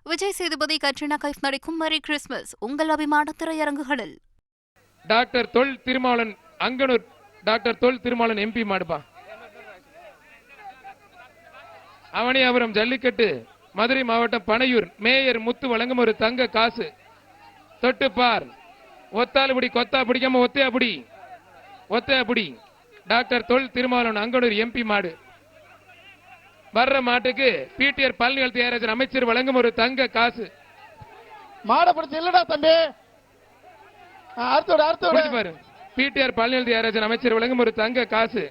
Vijay Sethupathi Katrina Kaif நடிக்கும் merry Christmas உங்கள் அபிமான திரையரங்குகளில். டாக்டர் தொல் திருமாவளன் அங்கனூர் டாக்டர் தொல் திருமாவளன் எம்பி மாடுப்பா. அவனியாபுரம் ஜல்லிக்கட்டு மதுரை மாவட்டம் பனையூர் மேயர் முத்து வழங்கும் ஒரு தங்க காசு. தொட்டுப்பார் ஒத்தாலுபடி கொத்தா பிடிக்காம ஒத்தையாபுடி டாக்டர் தொல் திருமாவளவன் அங்கனூர் எம்பி மாடு. வர்ற மாட்டுக்கு பிடிஆர் பழனிவேல் தியாகராஜன் அமைச்சர் வழங்கும் ஒரு தங்க காசு. மாட பிடிச்சு இல்லடா தம்பி, பாரு. பிடிஆர் பழனிவேல் தியாகராஜன் அமைச்சர் வழங்கும் ஒரு தங்க காசு.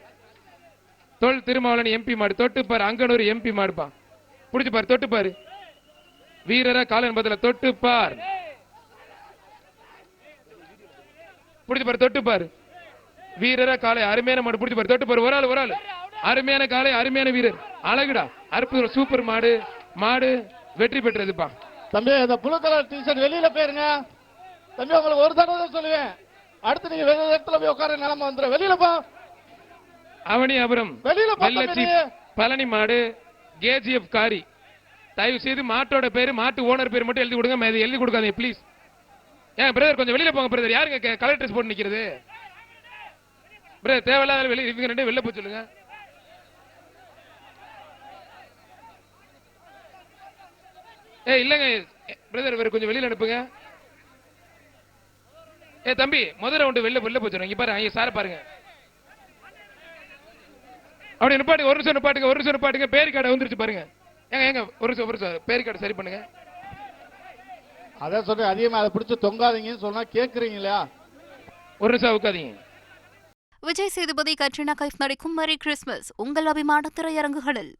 தொல் திருமாவளவன் எம்பி மாடு. தொட்டுப்பார் அங்கனூர் எம்பி மாடுப்பா. புடிச்சு பாரு, தொட்டுப்பாரு. வீரரா காலன் பதில தொட்டுப்பார். புடிச்சு பாரு, தொட்டுப்பாரு. வீரரா காலை அருமையான மாடு. புடிச்சு பாரு, தொட்டுப்பாரு. ஒரு ஆள் அருமையான காலை, அருமையான வீரர், அழகுடா, அற்புதம், சூப்பர் மாடு. மாடு வெற்றி பெற்றதுப்பா. தம்பி இந்த புளு கலர் டிஷர்ட் வெளியில போயிருங்க தம்பி. உங்களுக்கு ஒரு தடவை சொல்லுவேன், அடுத்து நீங்க வேற இடத்துல போய் உட்கார நிலைமை வந்துடும். வெளியில போ. அவனியாபுரம் பழனி மாடு கேஜிஎஃப் காரி. தயவு செய்து மாட்டோட பேரு மாட்டு ஓனர் பேர் மட்டும் எழுதி கொடுங்க, எழுதி கொடுக்காதீங்க ப்ளீஸ். ஏன் பிரதர் கொஞ்சம் வெளியில போங்க பிரதர். யாருங்க கலர் ட்ரெஸ் போட்டு நிக்கிறது பிரதர்? தேவையில்லாத வெளியே இவங்க ரெண்டு வெளில போய் சொல்லுங்க. இல்லங்க பிரதர், இவர் கொஞ்சம் வெளியில அனுப்புங்க. தம்பி முதல் ரவுண்டு வெளில போய் சொல்லுங்க. இங்க பாருங்க, சார பாருங்க. அப்படி நிப்பாட்டுங்க, ஒரு நிமிஷம் நிப்பாட்டுங்க. பேர் கார்டு வந்துருச்சு பாருங்க. ஏங்க ஒரு நிமிஷம் பேர் கார்டு சரி பண்ணுங்க. அதான் சொல்றேன், அதிகமா அதை பிடிச்சு தொங்காதீங்கன்னு சொன்னா கேக்குறீங்களா? ஒரு நிமிஷம் உட்காதீங்க. விஜய் சேதுபதி கட்ரினா கைஃப் நடிக்கும் மேரி கிறிஸ்மஸ் உங்கள் அபிமான திரையரங்குகளில்.